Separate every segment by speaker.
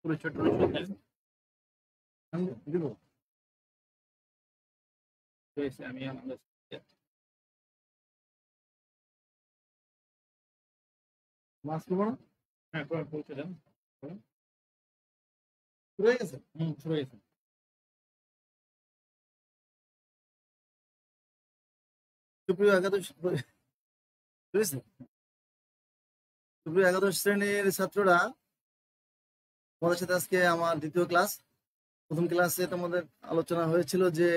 Speaker 1: পুরো ছোট ছোট দিব আমি আমাদের মাছ নেবো না। হ্যাঁ পৌঁছে দেন। শুরু হয়ে গেছে। শুরু হয়ে গেছে। সুপ্রিয় একাদশ সুপ্রিয় একাদশ শ্রেণীর ছাত্ররা, তোমাদের সাথে আজকে আমার দ্বিতীয় ক্লাস। প্রথম ক্লাসে তোমাদের আলোচনা হয়েছিল যে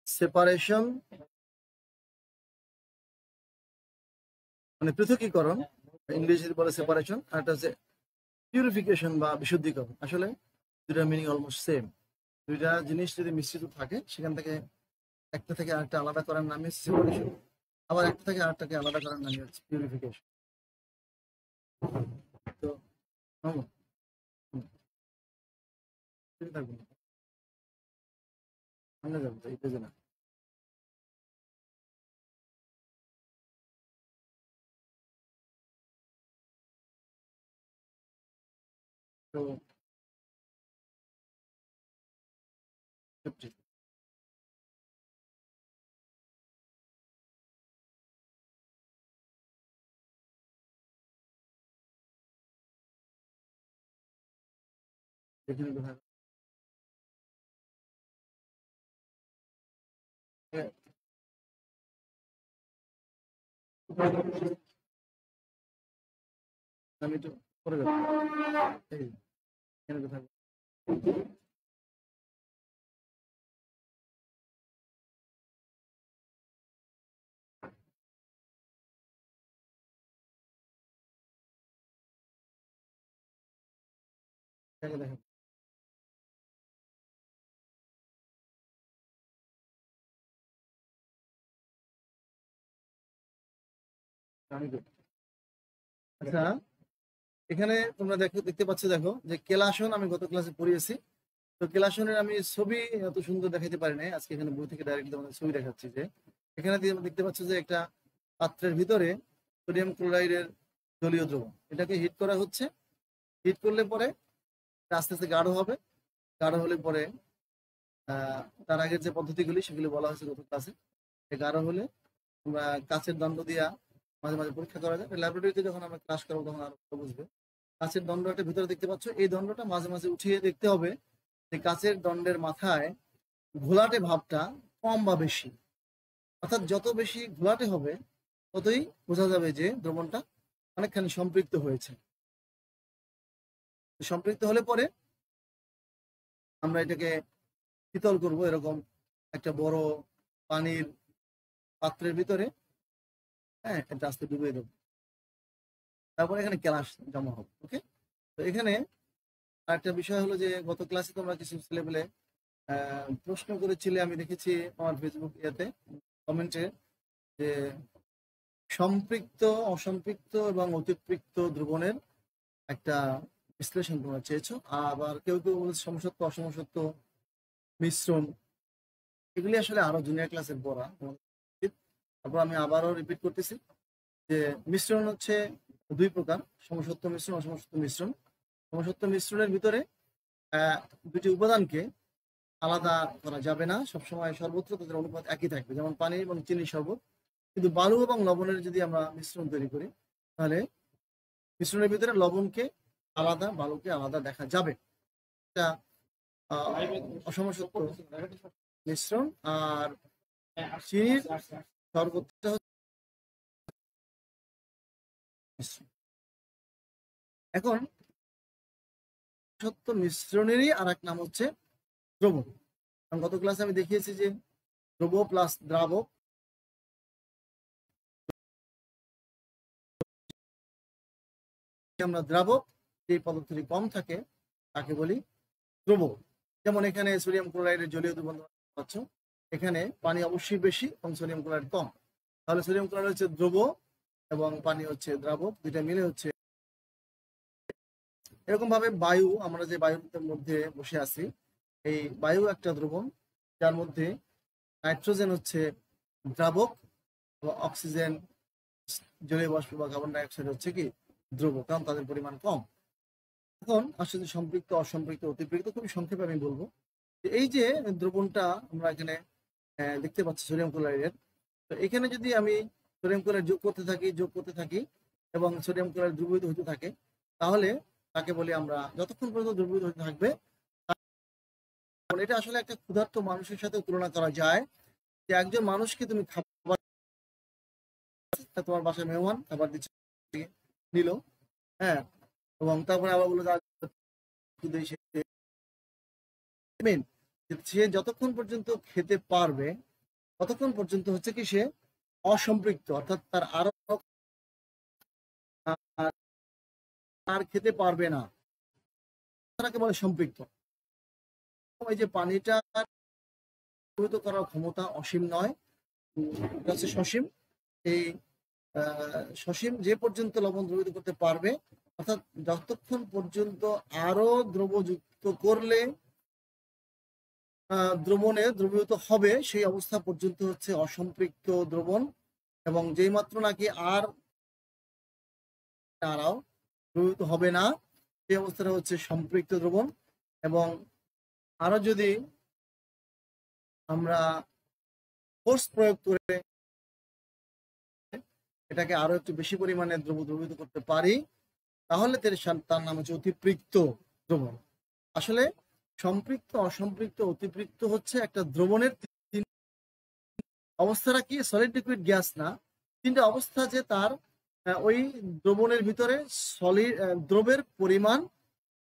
Speaker 1: সেপারেশন মানে পৃথকীকরণ, ইংরেজি বলে সেপারেশন, আর একটা হচ্ছে পিউরিফিকেশন বা বিশুদ্ধিকরণ। আসলে দুইটা মিনিং অলমোস্ট সেম। দুইটা জিনিস যদি মিশ্রিত থাকে সেখান থেকে একটা থেকে আরেকটা আলাদা করার নামই সেপারেশন, আবার একটা থেকে আরেকটাকে আলাদা করার নামই হচ্ছে পিউরিফিকেশন। তো থাকবো না, সামনে যাবো তো এই পেজে না। তো এখানে কোথায় আমি একটু পরে যাবো। এই এখানে কোথায় দেখেন। আচ্ছা, এখানে তোমরা দেখতে পাচ্ছ, দেখো যে কেলাসন আমি গত ক্লাসে পড়িয়েছি। তো কেলাসনের আমি ছবি এত সুন্দর দেখাতে পারি নাই, আজকে এখানে বই থেকে ডাইরেক্ট তোমাদের ছবি দেখাচ্ছি। যে এখানে দেখতে পাচ্ছ যে একটা পাত্রের ভিতরে সোডিয়াম ক্লোরাইডের জলীয় দ্রবণ, এটাকে হিট করা হচ্ছে। হিট করলে পরে আস্তে আস্তে গাঢ় হবে। গাঢ় হলে পরে তার আগের যে পদ্ধতিগুলি সেগুলি বলা হয়েছে গত ক্লাসে। গাঢ় হলে আমরা কাঁচের দণ্ড দিয়া মাঝে মাঝে পরীক্ষা করা যায়। ল্যাবরেটরিতে যখন আমরা ক্লাস করবো তখন আরো বুঝবে। কাঁচের দণ্ড একটা ভিতরে দেখতে পাচ্ছ, এই দণ্ডটা মাঝে মাঝে উঠিয়ে দেখতে হবে যে কাঁচের দণ্ডের মাথায় ঘোলাটে ভাবটা কম বা বেশি। অর্থাৎ যত বেশি ঘোলাটে হবে ততই বোঝা যাবে যে দ্রবণটা অনেকখানি সম্পৃক্ত হয়েছে। সম্পৃক্ত হলে পরে আমরা এটাকে শীতল করব, এরকম একটা বড় পানির পাত্রের ভিতরে। হ্যাঁ, এটা আস্তে ডুবিয়ে দেবো, তারপরে এখানে ক্লাস জমা হবে। ওকে, তো এখানে আরেকটা বিষয় হলো যে গত ক্লাসে তোমরা কিছু ছেলেপেলে প্রশ্ন করেছিলে, আমি দেখেছি আমার ফেসবুক ইয়েতে কমেন্টে, যে সম্পৃক্ত, অসম্পৃক্ত এবং অতিপৃক্ত দ্রবণের একটা বিশ্লেষণ তোমরা চেয়েছো। আবার কেউ কেউ বলেছে সমসত্ব, অসমসত্ব, মিশ্রণ। এগুলি আসলে আরো জুনিয়র ক্লাসের পড়া। তারপর আমি আবারও রিপিট করতেছি যে মিশ্রণ হচ্ছে দুই প্রকার, সমসত্ব মিশ্রণ, অসমসত্ব মিশ্রণ। সমসত্ব মিশ্রণের ভিতরে দুটি উপাদানকে আলাদা করা যাবে না, সবসময় সর্বত্র তাদের অনুপাত একই থাকবে, যেমন পানি এবং চিনির শরবত। কিন্তু বালু এবং লবণের যদি আমরা মিশ্রণ তৈরি করি, তাহলে মিশ্রণের ভিতরে লবণকে আলাদা, বালুকে আলাদা দেখা যাবে। এটা অসমসত্ব মিশ্রণ। আর চিনির শরবতটা হচ্ছে মিশ্রণ। এখন সত্য মিশ্রণেরই আর এক নাম হচ্ছে দ্রবণ। গত ক্লাসে আমি দেখিয়েছি যে দ্রব প্লাস দ্রাবক, আমরা দ্রাবক যে পদার্থটি কম থাকে তাকে বলি দ্রব। যেমন এখানে সোডিয়াম ক্লোরাইডের জলীয় দ্রবণ পাচ্ছ, এখানে পানি অবশ্যই বেশি এবং সোডিয়াম ক্লোরাইড কম। তাহলে সোডিয়াম ক্লোরাইড হচ্ছে দ্রব এবং পানি হচ্ছে দ্রাবক, দুইটা মিলে হচ্ছে। এরকম ভাবে বায়ু, আমরা যে বায়ুর মধ্যে বসে আছি, এই বায়ু একটা দ্রবণ, যার মধ্যে নাইট্রোজেন হচ্ছে দ্রাবক এবং অক্সিজেন, জলীয় বাষ্প বা কার্বন ডাই অক্সাইড হচ্ছে কি দ্রব, কারণ তাদের পরিমাণ কম। এখন আসলে সম্পৃক্ত, অসম্পৃক্ত, অতিপৃক্ত খুবই সংক্ষেপে আমি বলবো যে এই যে দ্রবণটা আমরা এখানে দেখতে পাচ্ছি সোডিয়াম ক্লোরাইডের, তো এখানে যদি আমি সোডিয়াম ক্লোরাইড যোগ করতে থাকি এবং সোডিয়াম ক্লোরাইড দ্রবীভূত হতে থাকে, তাহলে তাকে বলি আমরা, যতক্ষণ পর্যন্ত দ্রবীভূত হতে থাকবে। এটা আসলে একটা ক্ষুধার্ত মানুষের সাথে তুলনা করা যায়, যে একজন মানুষকে তুমি খাবার, তোমার বাসায় মেহমান খাবার দিচ্ছে, নিল, হ্যাঁ, এবং তারপরে আবার বললো সে যতক্ষণ পর্যন্ত খেতে পারবে ততক্ষণ পর্যন্ত হচ্ছে কি সে অসম্পৃক্ত, অর্থাৎ তার আরো আর খেতে পারবে না, তাকে বলে সম্পৃক্ত। এই যে পানিটা দ্রবীভূত করার ক্ষমতা অসীম নয়, এটা হচ্ছে সসীম। এই সসীম যে পর্যন্ত লবণ দ্রবীভূত করতে পারবে, অর্থাৎ যতক্ষণ পর্যন্ত আরো দ্রব যুক্ত করলে দ্রবণে দ্রবীভূত হবে, সেই অবস্থা পর্যন্ত হচ্ছে অসম্পৃক্ত দ্রবণ। এবং যেই মাত্র নাকি আরও দ্রবীভূত হবে না, সেই অবস্থাটা হচ্ছে সম্পৃক্ত দ্রবণ। এবং আরো যদি আমরা ফোর্স প্রয়োগ করে এটাকে আরো একটু বেশি পরিমাণে দ্রবীভূত করতে পারি, তাহলে তার নাম হচ্ছে অতিপৃক্ত দ্রবণ। আসলে সম্পৃক্ত, অসম্পৃক্ত, অতিপৃক্ত হচ্ছে একটা দ্রবণের অবস্থাটা কি, সলিড, লিকুইড, গ্যাস না, তিনটা অবস্থা, যে তার ওই দ্রবণের ভিতরে সলিড দ্রবের পরিমাণ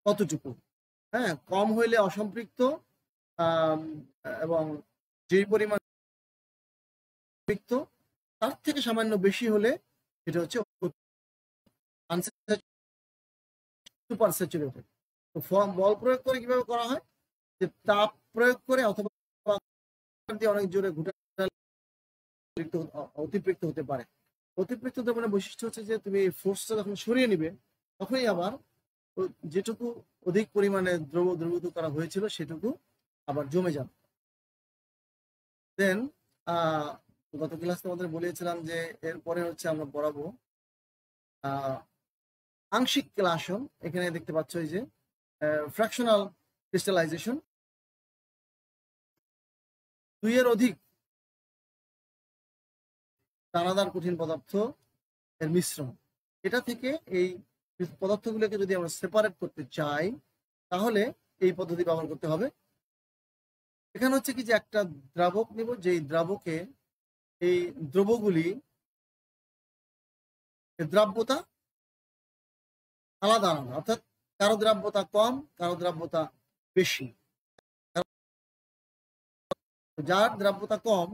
Speaker 1: কতটুকু। হ্যাঁ, কম হইলে অসম্পৃক্ত, এবং যেই পরিমাণ তার থেকে সামান্য বেশি হলে এটা হচ্ছে সুপার স্যাচুরেটেড। তো বল প্রয়োগ করে কিভাবে করা হয়, যে তাপ প্রয়োগ করে অথবা অনেক জোরে অতিপৃক্ত হতে পারে। অতিপৃক্ত দ্রবণের বৈশিষ্ট্য হচ্ছে যে তুমি ফোর্সটা যখন সরিয়ে নিবে, তখনই আবার যেটুকু অধিক পরিমাণে দ্রবীভূত করা হয়েছিল সেটুকু আবার জমে যাবে। দেন গত ক্লাসে আমাদের বলেছিলাম যে এরপরে হচ্ছে আমরা পড়াবো আংশিক কেলাসন। এখানে দেখতে পাচ্ছ এই যে ফ্র্যাকশনাল ক্রিস্টালাইজেশন, দুইয়ের অধিক দানাদার কঠিন পদার্থ এর মিশ্রণ। এটা থেকে এই পদার্থগুলোকে যদি আমরা সেপারেট করতে চাই, তাহলে এই পদ্ধতি ব্যবহার করতে হবে। এখানে হচ্ছে কি, যে একটা দ্রাবক নিব, যেই দ্রাবকে এই দ্রবগুলি দ্রাব্যতা আলাদা আলাদা, অর্থাৎ কারো দ্রাব্যতা কম, কারো দ্রাব্যতা বেশি। যার দ্রাব্যতা কম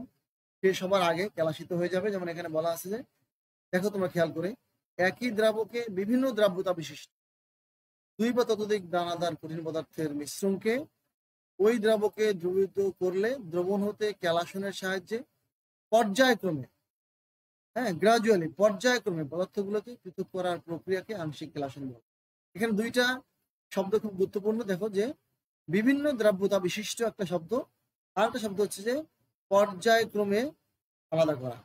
Speaker 1: সে সবার আগে কেলাসিত হয়ে যাবে। যেমন এখানে বলা আছে যে, দেখো তোমরা খেয়াল করে, একই দ্রাবকে বিভিন্ন দ্রাব্যতা বিশিষ্ট দুই বা ততোধিক দানাদার কঠিন পদার্থের মিশ্রণকে ওই দ্রাবকে দ্রবীভূত করলে দ্রবণ হতে কেলাসনের সাহায্যে পর্যায়ক্রমে, গ্রাজুয়ালি, পর্যায়ক্রমে পদার্থগুলোকে পৃথক করার প্রক্রিয়াকে আংশিক কেলাসন বলে। এখানে দুইটা শব্দ খুব গুরুত্বপূর্ণ। দেখো যে বিভিন্ন দ্রাব্যতা বিশিষ্ট একটা শব্দ, আর একটা শব্দ হচ্ছে যে পর্যায়ক্রমে আলাদা করা।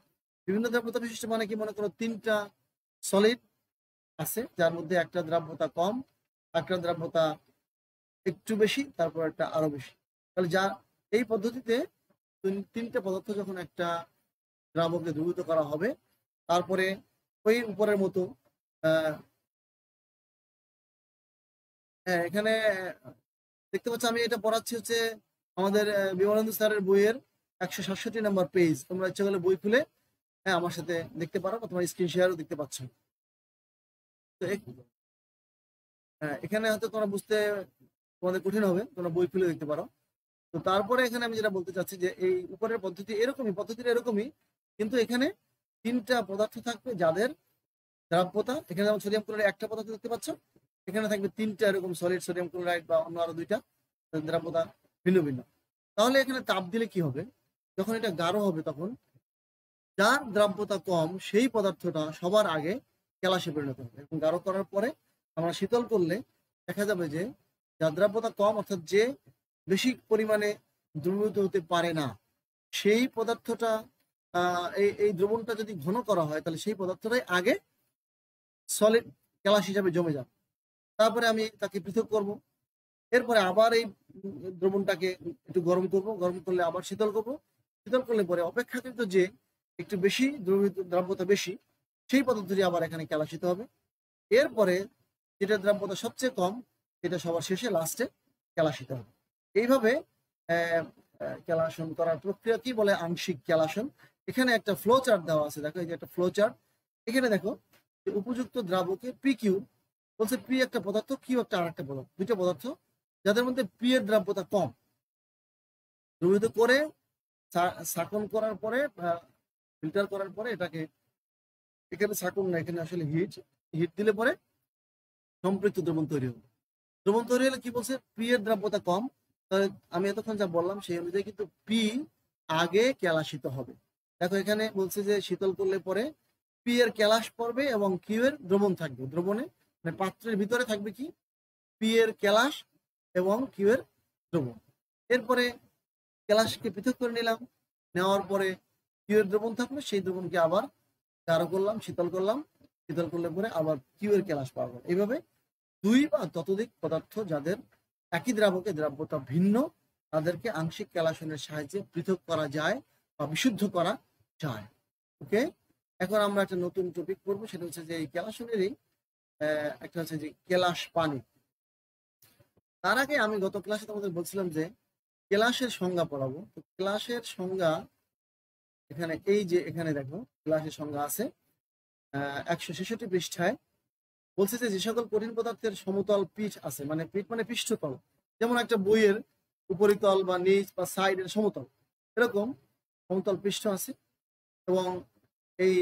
Speaker 1: বিভিন্ন দ্রাব্যতা বিশিষ্ট মানে কি, মনে করো তিনটা সলিড আছে, যার মধ্যে একটা দ্রাব্যতা কম, একটা দ্রাব্যতা একটু বেশি, তারপর একটা আরো বেশি। তাহলে যা এই পদ্ধতিতে তিনটা পদার্থ যখন একটা দ্রাবকে দ্রবীভূত করা হবে, তারপরে ওই উপরের মতো এখানে দেখতে পাচ্ছ, আমি এটা পড়াচ্ছি হচ্ছে আমাদের বিমলেন্দু স্যারের বইয়ের 167 নম্বর পেজ। তোমরা ইচ্ছা করলে বই খুলে আমার সাথে দেখতে পারো, বা তোমার স্ক্রিন শেয়ারও দেখতে পাচ্ছ। তো এখানে হয়তো তোমরা বুঝতে তোমাদের কঠিন হবে, তোমরা বই খুলে দেখতে পারো। তো তারপরে এখানে আমি যেটা বলতে চাচ্ছি, যে এই উপরের পদ্ধতিটা এরকমই, কিন্তু এখানে তিনটা পদার্থ থাকবে যাদের দ্রাব্যতা, এখানে যেমন সোডিয়াম ক্লোরাইড একটা পদার্থ দেখতে পাচ্ছ, এখানে থাকবে তিনটা এরকম সলিড সোডিয়াম ক্লোরাইড বা অন্য আরো দুইটা, দ্রাব্যতা ভিন্ন ভিন্ন। তাহলে এখানে তাপ দিলে কি হবে, যখন এটা গাঢ় হবে, তখন যার দ্রাব্যতা কম সেই পদার্থটা সবার আগে কেলাসে পরিণত হবে, এবং গাঢ় করার পরে আমরা শীতল করলে দেখা যাবে যে যার দ্রাব্যতা কম, অর্থাৎ যে বেশি পরিমাণে দ্রবীভূত হতে পারে না, সেই পদার্থটা এই দ্রবণটা যদি ঘন করা হয়, তাহলে সেই পদার্থটাই আগে সলিড কেলাস হিসাবে জমে যাবে। তারপরে আমি তাকে পৃথক করব। এরপরে আবার এই দ্রবণটাকে একটু গরম করব, গরম করলে আবার শীতল করব। শীতল করলে পরে অপেক্ষাকৃত যে একটু বেশি দ্রব্যতা বেশি, সেই পদ্ধতিটি আবার এখানে কেলাসিত হবে। এরপরে যেটা দ্রব্যতা সবচেয়ে কম, এটা সবার শেষে লাস্টে কেলাসিত হবে। এইভাবে কেলাসন করার প্রক্রিয়া কি বলে? আংশিক কেলাসন। এখানে একটা ফ্লো চার্ট দেওয়া আছে, দেখো এই যে একটা ফ্লো চার্ট। এখানে দেখো যে উপযুক্ত দ্রাবকে পি কিউ বলছে, পি একটা পদার্থ, কিউ একটা আর একটা পদার্থ, দুইটা পদার্থ যাদের মধ্যে পি এর দ্রাব্যতা কম, দ্রবীভূত করে শাকন করার পরে ফিল্টার করার পরে এটাকে, এখানে শাকন না, এখানে আসলে হিট দিলে পরে সম্পৃক্ত দ্রবণ তৈরি হবে। দ্রবণ তৈরি হলে কি বলছে? পি এর দ্রাব্যতা কম, তাহলে আমি এতক্ষণ যা বললাম সেই অনুযায়ী কিন্তু পি আগে কেলাসিত হবে। দেখো এখানে বলছে যে শীতল করলে পরে পি এর কেলাস পড়বে এবং কিউ এর দ্রবণ থাকবে। দ্রবণে মানে পাত্রের ভিতরে থাকবে কি? পি এর কেলাস এবং কিউ এর দ্রবণ। এরপরে কেলাসকে পৃথক করে নিলাম, নেওয়ার পরে কিউ এর দ্রবণ থাকবে, সেই দ্রবণকে আবার গাঢ় করলাম, শীতল করলাম, শীতল করলে পরে আবার কিউ এর কেলাস পাবো। এইভাবে দুই বা ততোধিক পদার্থ যাদের একই দ্রাবকে দ্রাব্যতা ভিন্ন, তাদেরকে আংশিক কেলাসনের সাহায্যে পৃথক করা যায় বা বিশুদ্ধ করা যায়। ওকে, এখন আমরা একটা নতুন টপিক পড়বো, সেটা হচ্ছে যে এই কেলাসনেরই একটা হচ্ছে যে কেলাস পানি। তার আগে আমি গত ক্লাসে তোমাদের বলছিলাম যে কেলাসের সংজ্ঞা পড়াবো। তো কেলাসের সংজ্ঞা এখানে, এই যে এখানে দেখো কেলাসের সংজ্ঞা আছে 166 পৃষ্ঠায়। বলছে যে সকল কঠিন পদার্থের সমতল পিঠ আছে, মানে পিঠ মানে পৃষ্ঠতল, যেমন একটা বইয়ের উপরিতল বা নিচ বা সাইডের সমতল, এরকম সমতল পৃষ্ঠ আছে। এবং এই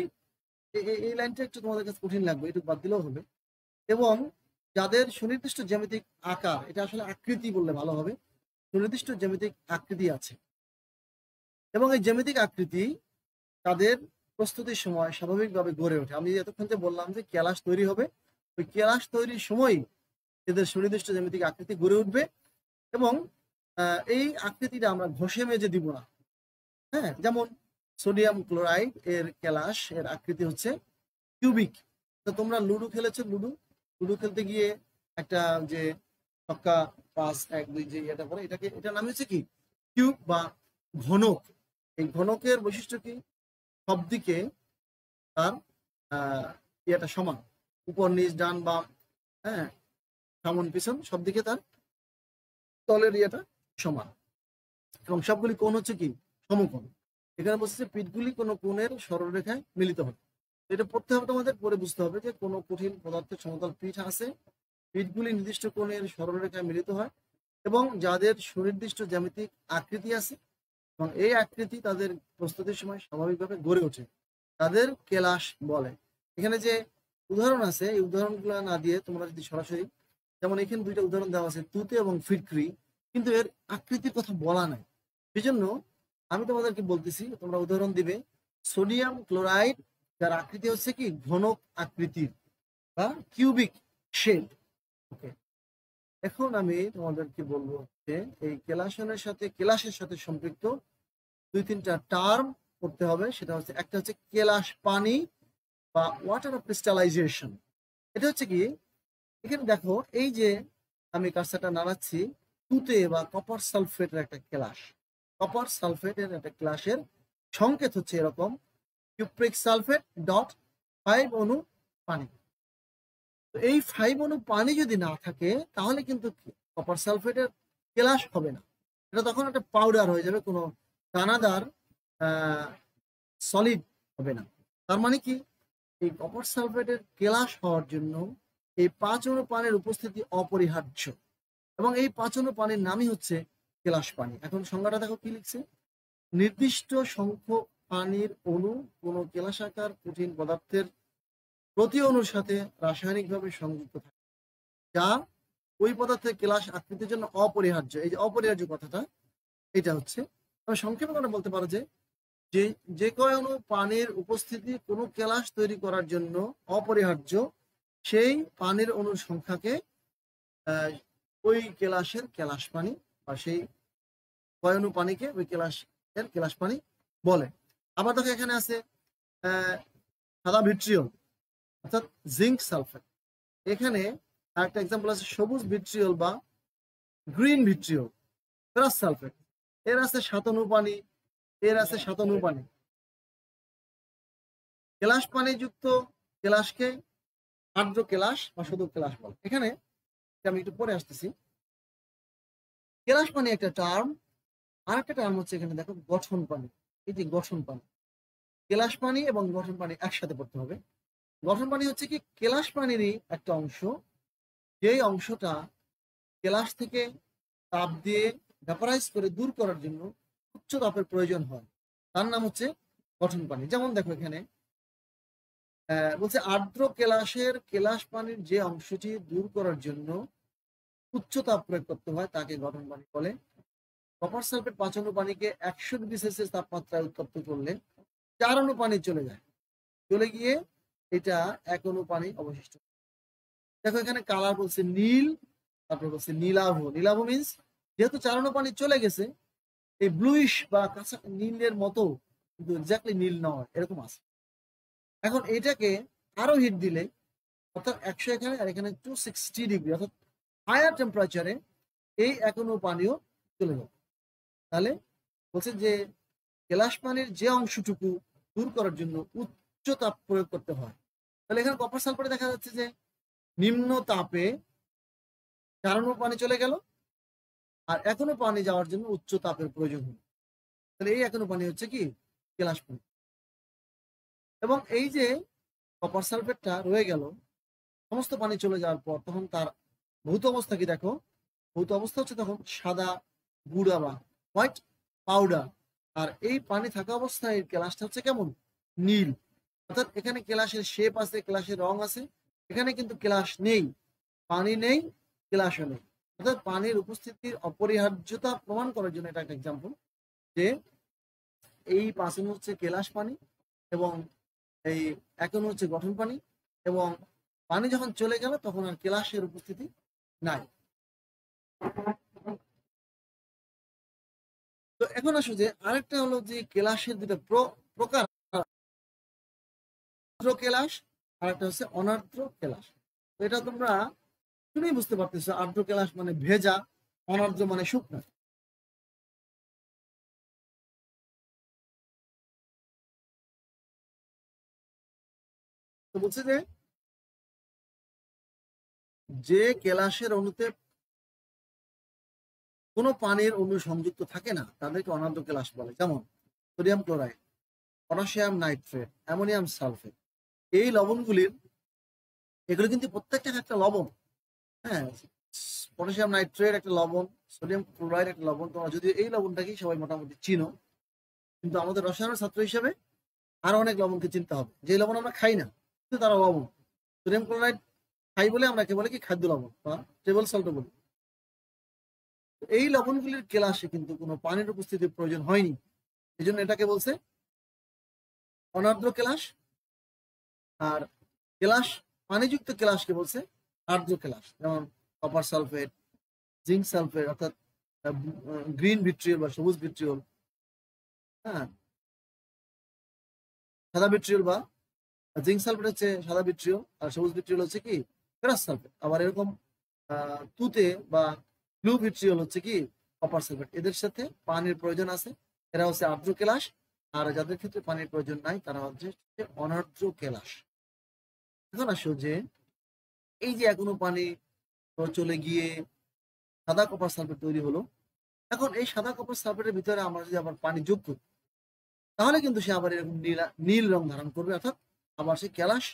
Speaker 1: এই লাইনটা একটু তোমাদের কাছে কঠিন লাগবে, একটু বাদ দিলেও হবে। এবং যাদের সুনির্দিষ্ট জ্যামিতিক আকার, এটা আসলে আকৃতি বললে ভালো হবে, সুনির্দিষ্ট জ্যামিতিক আকৃতি আছে, এবং এই জ্যামিতিক আকৃতি তাদের প্রস্তুতির সময় স্বাভাবিকভাবে গড়ে ওঠে। আমি এতক্ষণ যে বললাম যে কেলাস তৈরি হবে, ওই কেলাস তৈরির সময় এদের সুনির্দিষ্ট জ্যামিতিক আকৃতি গড়ে উঠবে। এবং এই আকৃতিটা আমরা ঘষে মেজে দিব না। হ্যাঁ, যেমন সোডিয়াম ক্লোরাইড এর কেলাস এর আকৃতি হচ্ছে কিউবিক। তো তোমরা লুডো খেলেছো, লুডো খেলতে গিয়ে একটা যে ছক্কা 5 1 2 যে এটা করে, এটার নাম হচ্ছে কি? কিউব বা ঘনক। এই ঘনকের বৈশিষ্ট্য কি? সব দিকে তার ইয়েটা সমান, উপর নিচ ডান বাম, হ্যাঁ, সামন পিছন, সব দিকে তার তলের ইয়েটা সমান, এবং সবগুলি কোণ হচ্ছে কি? সমকোণ। এখানে বলছে পিঠগুলি কোনো কোণের সরলরেখায় মিলিত হবে। এটা পড়তে হবে তোমাদের, পরে বুঝতে হবে যে কোনো কঠিন পদার্থের সমতল পিঠ আছে, পিঠগুলি নির্দিষ্ট কোণের সরলরেখায় মিলিত হয়, এবং যাদের সুনির্দিষ্ট জ্যামিতিক আকৃতি আছে এবং এই আকৃতি তাদের প্রস্তুতির সময় স্বাভাবিকভাবে গড়ে ওঠে, তাদের কেলাস বলে। এখানে যে উদাহরণ আছে, এই উদাহরণগুলো না দিয়ে তোমরা যদি সরাসরি, যেমন এখানে দুইটা উদাহরণ দেওয়া আছে, তুতে এবং ফিটকরি, কিন্তু এর আকৃতির কথা বলা নাই। সেই জন্য আমি তোমাদেরকে বলতেছি, তোমরা উদাহরণ দিবে সোডিয়াম ক্লোরাইড, যার আকৃতি হচ্ছে কি? ঘনক আকৃতির বা কিউবিক শেপ। ওকে, এখন আমি তোমাদেরকে বলবো যে এই কেলাসের সাথে সম্পৃক্ত 2-3টা টার্ম করতে হবে। সেটা হচ্ছে, একটা হচ্ছে কেলাস পানি বা ওয়াটার অফ ক্রিস্টালাইজেশন। এটা হচ্ছে কি? এখানে দেখো এই যে আমি কার্সারটা নাড়াচ্ছি, তুতে বা কপার সালফেটের একটা কেলাস, কপার সালফেটের একটা ক্লাসের সংকেত হচ্ছে এরকম, কিউপ্রিক সালফেট ডট 5 অণু পানি। তো এই 5 অণু পানি যদি না থাকে, তাহলে কিন্তু কপার সালফেটের কেলাস হবে না, এটা তখন একটা পাউডার হয়ে যাবে, কোনো দানাদার সলিড হবে না। তার মানে কি? এই কপার সালফেটের কেলাস হওয়ার জন্য এই 5 অণু পানির উপস্থিতি অপরিহার্য, এবং এই 5 অণু পানির নামই হচ্ছে কেলাস পানি। এখন সংজ্ঞাটা দেখো কি লিখছে, নির্দিষ্ট সংখ্যক পানির অণু কোনো কেলাসাকার কঠিন পদার্থের প্রতি অণুর সাথে রাসায়নিকভাবে সংযুক্ত থাকে, যা ওই পদার্থের কেলাস আকৃতির জন্য অপরিহার্য। এই যে অপরিহার্য কথাটা, এটা হচ্ছে, আমি সংক্ষেপে করে বলতে পারো যে যে কয় অণু পানির উপস্থিতি কোনো কেলাস তৈরি করার জন্য অপরিহার্য, সেই পানির অণুর সংখ্যাকে ওই কেলাসের কেলাস পানি, বা সেই কয় অণু পানিকে ওই কেলাসের কেলাস পানি বলে। আবার দেখো এখানে আছে সাদা ভিট্রিয়ল, অর্থাৎ জিঙ্ক সালফেট। এখানে আরেকটা এক্সাম্পল আছে সবুজ ভিট্রিয়ল বা গ্রিন ভিট্রিয়ল, ফেরাস সালফেট। এর আছে 57 পানি, এর আছে 57 পানি। কেলাস পানি যুক্ত কেলাসকে আর্দ্র কেলাস বা শুধু কেলাস বলে। এখানে আমি একটু পরে আসতেছি। কেলাস পানি একটা টার্ম, আর একটা টার্ম হচ্ছে এখানে দেখো গঠন পানি। এই যে গঠন পানি, কেলাস পানি এবং গঠন পানি একসাথে পড়তে হবে। গঠন পানি হচ্ছে কি কেলাস পানিরই একটা অংশ, যেই অংশটা কেলাস থেকে তাপ দিয়ে ভ্যাপারাইজ করে দূর করার জন্য উচ্চ তাপের প্রয়োজন হয়, তার নাম হচ্ছে গঠন পানি। যেমন দেখো এখানে বলছে আর্দ্র কেলাসের কেলাস পানির যে অংশটি দূর করার জন্য উচ্চ তাপ প্রয়োগ করতে হয় তাকে গঠন পানি বলে। কপার সালফেট 5 অণু পানিকে 100 ডিগ্রি সেলসিয়াস তাপমাত্রায় উত্তপ্ত করলে 4 অণু পানি চলে যায়, চলে গিয়ে এটা 1 অণু পানি অবশিষ্ট। দেখো এখানে কালার বলছে নীল, তারপর বলছে নীলাভ। নীলাভ মিন্স যেহেতু 4 অণু পানি চলে গেছে, এই ব্লুইশ বা কাঁচা নীলের মতো, কিন্তু এক্স্যাক্টলি নীল নয় এরকম আছে। এখন এটাকে আরো হিট দিলে, অর্থাৎ 100 এখানে আর এখানে 260 ডিগ্রি, অর্থাৎ হায়ার টেম্পারেচারে এই 1 অণু পানিও চলে যাবে। তাহলে বলছে যে কেলাস পানির যে অংশটুকু দূর করার জন্য উচ্চ তাপ প্রয়োগ করতে হয়। তাহলে এখানে কপার সালফেটে দেখা যাচ্ছে যে নিম্ন তাপে 4 অণু পানি চলে গেল, আর 1 অণু পানি যাওয়ার জন্য উচ্চ তাপের প্রয়োজন হলো। তাহলে এই 1 অণু পানি হচ্ছে কি কেলাস পানি। এবং এই যে কপার সালফেটটা রয়ে গেল, সমস্ত পানি চলে যাওয়ার পর তখন তার ভৌত অবস্থা কি দেখো। ভৌত অবস্থা হচ্ছে তখন সাদা গুঁড়া বা হোয়াইট পাউডার। আর এই পানি থাকা অবস্থায় কেলাসটা হচ্ছে কেমন নীল। অর্থাৎ এখানে কেলাসের শেপ আছে, কেলাসের রং আছে, এখানে কিন্তু কেলাস নেই, পানি নেই, কেলাসও নেই। অর্থাৎ পানির উপস্থিতির অপরিহার্যতা প্রমাণ করার জন্য এটা একটা এক্সাম্পল যে এই 5 অণু হচ্ছে কেলাস পানি এবং এই 1 অণু হচ্ছে গঠন পানি, এবং পানি যখন চলে গেল তখন আর কেলাসের উপস্থিতি নাই। তো এখন আসো যে আরেকটা হলো যে কেলাসের দুটো প্রকার, আর্দ্র কেলাস আর একটা হচ্ছে অনার্দ্র কেলাস। তো এটা তোমরা শুনেই বুঝতে পারতেছো, আর্দ্র কেলাস মানে ভেজা, অনার্দ্র মানে শুকনো। তো বলছে যে যে কেলাসের অণুতে কোনো পানির অণু সংযুক্ত থাকে না তাদেরকে অনার্দ্র কেলাস বলে। যেমন sodium chloride, potassium nitrate, ammonium sulphate. এই লবণগুলির, এগুলো কিন্তু প্রত্যেকটা একটা লবণ। হ্যাঁ, পটাশিয়াম নাইট্রেট একটা লবণ, সোডিয়াম ক্লোরাইড একটা লবণ। তোমরা যদি এই লবণটাকেই সবাই মোটামুটি চিনো, কিন্তু আমাদের রসায়নের ছাত্র হিসেবে আরো অনেক লবণকে চিনতে হবে, যে লবণ আমরা খাই না কিন্তু তারা লবণ। সোডিয়াম ক্লোরাইড খাই বলে আমরা একে বলে কি খাদ্য লবণ বা টেবল সল্ট বলি। এই লবণগুলির কেলাসে কিন্তু কোনো পানির উপস্থিতির প্রয়োজন হয়নি, এই জন্য এটাকে বলছে অনার্দ্র কেলাস। আর কেলাস পানিযুক্ত কেলাসকে বলছে আর্দ্র কেলাস। যেমন কপার সালফেট, জিঙ্ক সালফেট, অর্থাৎ গ্রিন ভিট্রিয়ল বা সবুজ ভিট্রিয়ল, হ্যাঁ, সাদা ভিট্রিয়ল বা জিঙ্ক সালফেট হচ্ছে সাদা ভিট্রিয়ল, আর সবুজ ভিট্রিয়ল হচ্ছে কি ফেরাস সালফেট। আবার এরকম তুতে বা ব্লু ভিট্রিয়ল হচ্ছে কি কপার সালফেট। এদের সাথে পানির প্রয়োজন আছে, এরা হচ্ছে আর্দ্র কেলাস। আর যাদের ক্ষেত্রে পানির প্রয়োজন নাই তারা হচ্ছে অনার্দ্র কেলাস। এখন আসো যে এই যে এখনো পানি চলে গিয়ে সাদা কপার সালফেট তৈরি হলো, এখন এই সাদা কপার সালফেটের ভিতরে আমরা যদি আবার পানি যোগ করি তাহলে কিন্তু সে আবার এরকম নীল রং ধারণ করবে, অর্থাৎ আবার সে কেলাস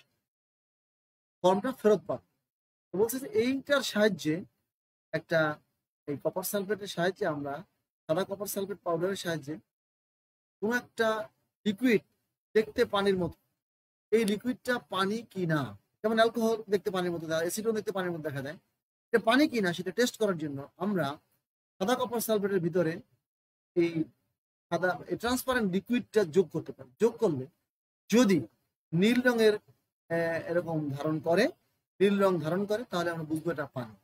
Speaker 1: ফর্মটা ফেরত পাবে। তো বলছে যে এইটার সাহায্যে একটা, এই কপার সালফেটের সাহায্যে আমরা সাদা কপার সালফেট পাউডারের সাহায্যে কোনো একটা লিকুইড দেখতে পানির মতো, এই লিকুইডটা পানি কি না, যেমন অ্যালকোহল দেখতে পানির মতো দেয়, অ্যাসিডও দেখতে পানির মতো দেখা যায়, এটা পানি কি না সেটা টেস্ট করার জন্য আমরা সাদা কপার সালফেটের ভিতরে এই সাদা ট্রান্সপারেন্ট লিকুইডটা যোগ করতে পারি। যোগ করলে যদি নীল রঙের এরকম ধারণ করে, নীল রং ধারণ করে, তাহলে আমরা বুঝবো এটা পানি।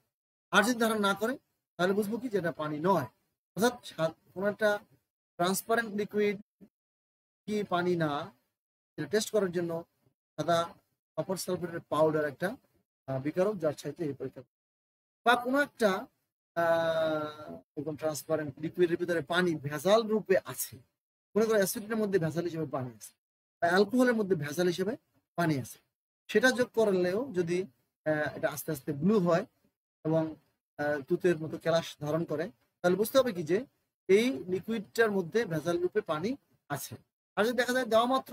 Speaker 1: আর যদি ধারণ না করে তাহলে বুঝবো কি যেটা পানি নয়। অর্থাৎ কোনো একটা ট্রান্সপারেন্ট লিকুইড কি পানি না, এটা টেস্ট করার জন্য সাদা কপার সালফেটের পাউডার একটা বিকারক, যার চাইতে এই পরীক্ষা, বা কোনো একটা এরকম ট্রান্সপারেন্ট লিকুইডের ভিতরে পানি ভেজাল রূপে আছে, মনে করো অ্যাসিডের মধ্যে ভেজাল হিসেবে পানি আছে বা অ্যালকোহলের মধ্যে ভেজাল হিসেবে পানি আছে, সেটা যোগ করলেও যদি এটা আস্তে আস্তে ব্লু হয় এবং তুতের মতো কেলাস ধারণ করে, তাহলে বুঝতে হবে কি যে এই লিকুইডটার মধ্যে ভেজাল রূপে পানি আছে। আর যদি দেখা যায় দেওয়া মাত্র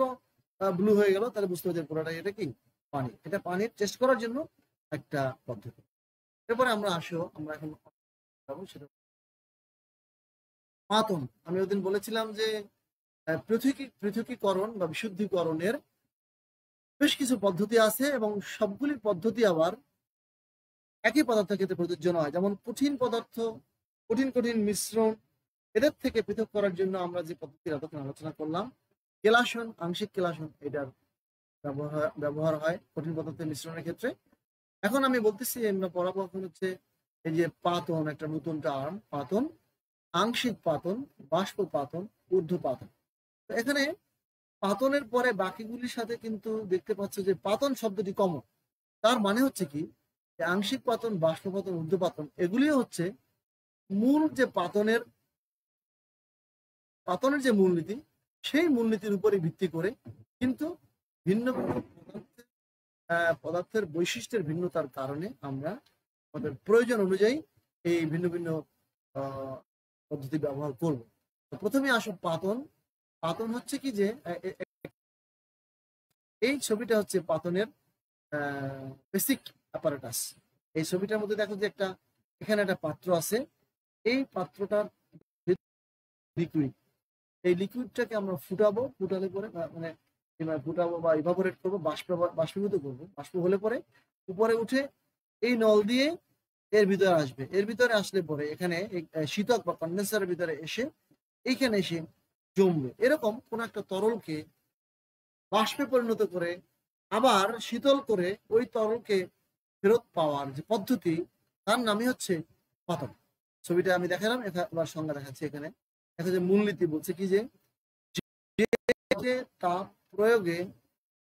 Speaker 1: ব্লু হয়ে গেল, তাহলে বুঝতে হবে যে পুরোটাই এটা কি পানি। এটা পানির টেস্ট করার জন্য একটা পদ্ধতি। এরপরে আমরা এখন সেটা পাতন। আমি ওদিন বলেছিলাম যে পৃথকীকরণ বা বিশুদ্ধিকরণের বেশ কিছু পদ্ধতি আছে এবং সবগুলি পদ্ধতি আবার একই পদার্থের ক্ষেত্রে প্রযোজ্য নয়। যেমন কঠিন পদার্থ, কঠিন মিশ্রণ, এদের থেকে পৃথক করার জন্য আমরা যে পদ্ধতির আলোচনা করলাম, কেলাসন, আংশিক কেলাসন, এটার ব্যবহার হয় কঠিন পদার্থের মিশ্রণের ক্ষেত্রে। এখন আমি বলতেছি, আমরা পড়াবো এখন হচ্ছে এই যে পাতন, একটা নতুন টার্ম, পাতন, আংশিক পাতন, বাষ্প পাতন, ঊর্ধ্ব পাতন। তো এখানে পাতনের পরে বাকিগুলির সাথে কিন্তু দেখতে পাচ্ছ যে পাতন শব্দটি কমন। তার মানে হচ্ছে কি, আংশিক পাতন, বাষ্প পাতন, ঊর্ধ্ব পাতন, এগুলিও হচ্ছে মূল যে পাতনের যে মূলনীতি, সেই মূলনীতির উপরে ভিত্তি করে কিন্তু ভিন্ন ভিন্ন পদার্থের বৈশিষ্ট্যের ভিন্নতার কারণে আমরা আমাদের প্রয়োজন অনুযায়ী এই ভিন্ন ভিন্ন পদ্ধতি ব্যবহার করব। প্রথমে আসো পাতন। পাতন হচ্ছে কি যে এই ছবিটা হচ্ছে পাতনের বেসিক অ্যাপারেটাস। এই ছবিটার মধ্যে দেখো যে এখানে একটা পাত্র আছে, এই পাত্রটার লিকুইড, এই লিকুইডটাকে আমরা ফুটালে পরে মানে ফুটাবো বা ইভাপোরেট করবো, বাষ্পীভূত করবো। বাষ্প হলে পরে উপরে উঠে এই নল দিয়ে এর ভিতরে আসবে। এর ভিতরে আসলে পরে এখানে শীতক বা কন্ডেন্সারের ভিতরে এইখানে এসে জমবে। এরকম কোন একটা তরলকে বাষ্পে পরিণত করে আবার শীতল করে ওই তরলকে ফেরত পাওয়ার যে পদ্ধতি, তার নামই হচ্ছে পাতন। ছবিটা আমি দেখালাম, এবার সংজ্ঞা দেখাচ্ছি। এখানে দেখা যায় মূলনীতি বলছে কি যে তাপ প্রয়োগে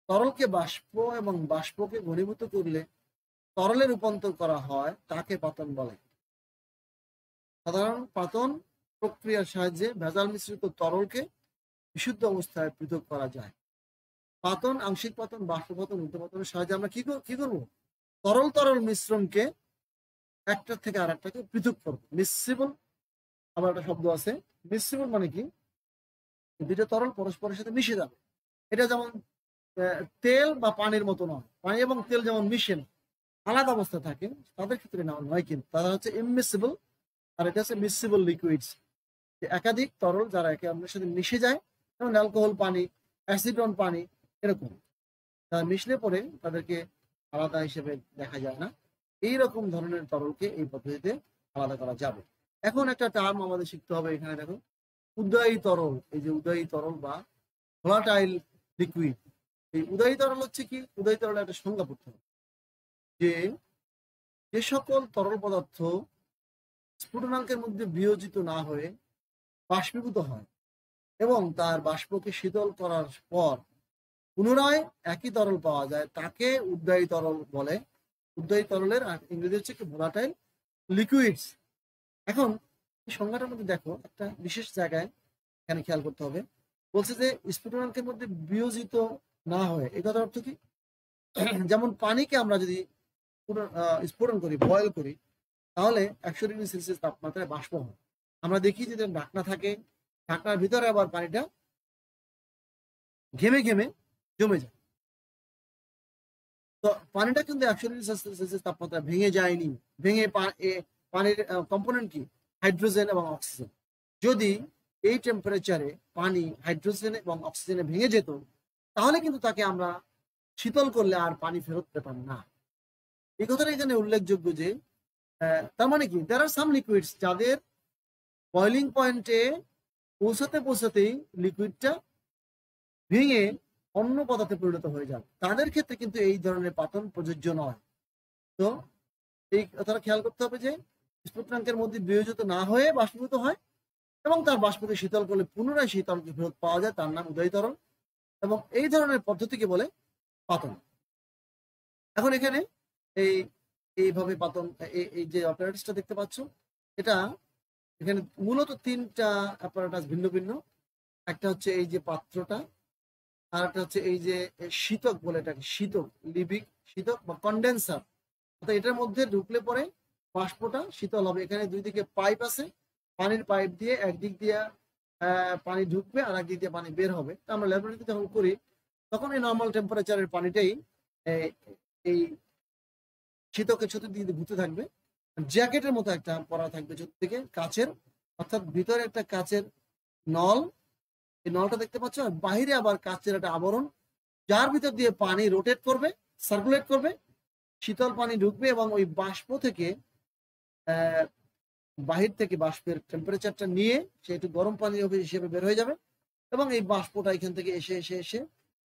Speaker 1: তরলকে বাষ্প এবং বাষ্পকে ঘনীভূত করলে তরলে রূপান্তর করা হয়, তাকে পাতন বলে। সাধারণ পাতন প্রক্রিয়ার সাহায্যে ভেজাল মিশ্রিত তরলকে বিশুদ্ধ অবস্থায় পৃথক করা যায়। পাতন, আংশিক পাতন, বাষ্প পাতন, ঊর্ধ্ব পাতনের সাহায্যে আমরা কি করবো? তরল মিশ্রণকে একটা থেকে আর একটাকে পৃথক করবো। মিসিবল, আবার একটা শব্দ আছে, মিসিবল মানে কি, দুইটা তরল পরস্পরের সাথে মিশে যাবে। এটা যেমন তেল বা পানির মতো নয়। পানি এবং তেল যেমন মিশে না, আলাদা অবস্থা থাকে, তাদের ক্ষেত্রে নয়, কিন্তু তারা হচ্ছে ইমমিসিবল, আর এটা হচ্ছে মিসিবল লিকুইডস। একাধিক তরল যারা একে অন্যের সাথে মিশে যায়, যেমন অ্যালকোহল পানি, অ্যাসিডন পানি, এরকম তারা মিশলে পরে তাদেরকে আলাদা হিসেবে দেখা যায় না। এইরকম ধরনের তরলকে এই পদ্ধতিতে আলাদা করা যাবে। এখন একটা টার্ম আমাদের শিখতে হবে। এখানে দেখো, উদায়ী তরল। এই যে উদায়ী তরল বা ভোলাটাইল লিকুইড, এই উদায়ী তরল হচ্ছে কি, উদায়ী তরলের একটা সংজ্ঞা পড়তে হবে যে সকল তরল পদার্থ স্ফুটনাঙ্কের মধ্যে বিয়োজিত না হয়ে বাষ্পীভূত হয় এবং তার বাষ্পকে শীতল করার পর পুনরায় একই তরল পাওয়া যায়, তাকে উদ্বায়ী তরল বলে। উদ্বায়ী তরলের ইংরেজি হচ্ছে কি, ভোলাটাইল লিকুইডস। এখন এই সংজ্ঞাটার মধ্যে দেখো একটা বিশেষ জায়গায় এখানে খেয়াল করতে হবে। বলছে যে স্ফুটনাঙ্কের মধ্যে বিয়োজিত না হয়, এই কথার অর্থ কি? যেমন পানিকে আমরা যদি স্ফুটন করি, বয়েল করি, তাহলে 100°C তাপমাত্রায় বাষ্প হয়। আমরা দেখি যে ঢাকনা থাকে, ঢাকনার ভিতরে আবার পানিটা ঘেমে জমে যায়। তো পানিটা কিন্তু 100°C তাপমাত্রা ভেঙে যায়নি। ভেঙে পানির কম্পোনেন্ট কি, হাইড্রোজেন এবং অক্সিজেন। যদি এই টেম্পারেচারে পানি হাইড্রোজেন এবং অক্সিজেনে ভেঙে যেত, তাহলে কিন্তু তাকে আমরা শীতল করলে আর পানি ফেরত পেতাম না। এই কথাটা এখানে উল্লেখযোগ্য যে তার মানে কি, দেয়ার আর সাম লিকুইডস যাদের বয়লিং পয়েন্টে পৌঁছাতেই লিকুইডটা ভেঙে অন্য পদার্থে পরিণত হয়ে যাবে, তাদের ক্ষেত্রে কিন্তু এই ধরনের পাতন প্রযোজ্য নয়। তো এই কথাটা খেয়াল করতে হবে যে স্ফুটনাঙ্কের মধ্যে বিয়োজিত না হয়ে বাষ্পীভূত হয় এবং তার বাষ্পকে শীতল করলে পুনরায় সেই তরলকে ফেরত পাওয়া যায়, তার নাম উদায়ী তরল। এবং এই ধরনের পদ্ধতিকে বলে পাতন। এখন এখানে এই এইভাবে পাতন এই যে অ্যাপারেটাসটা দেখতে পাচ্ছ, এটা এখানে মূলত 3টা অ্যাপারেটাস ভিন্ন ভিন্ন। একটা হচ্ছে এই যে পাত্রটা, আর একটা হচ্ছে এই যে শীতক বলে, এটাকে শীতক, লিবিক শীতক বা কন্ডেন্সার। অর্থাৎ এটার মধ্যে ঢুকলে পরে বাষ্পটা শীতল হবে। এখানে দুই দিকে পাইপ আছে, পানির পাইপ দিয়ে একদিক দিয়ে পানি ঢুকবে আর একদিক দিয়ে পানি বের হবে। তা আমরা ল্যাবরেটরিতে যখন করি তখন এই নর্মাল টেম্পারেচারের পানিটাই এই শীতকের চতুর্দিকে ঘুরতে থাকবে। জ্যাকেটের মতো একটা পরা থাকবে চতুর্দিকে কাচের, অর্থাৎ ভিতরে একটা কাচের নল, এই নলটা দেখতে পাচ্ছ, আর বাহিরে আবার কাচের একটা আবরণ, যার ভিতর দিয়ে পানি রোটেট করবে, সার্কুলেট করবে, শীতল পানি ঢুকবে এবং ওই বাষ্প থেকে বাহির থেকে বাষ্পের টেম্পারেচারটা নিয়ে সে একটু গরম পানি হিসেবে বের হয়ে যাবে এবং এই বাষ্পটা এখান থেকে এসে এসে এসে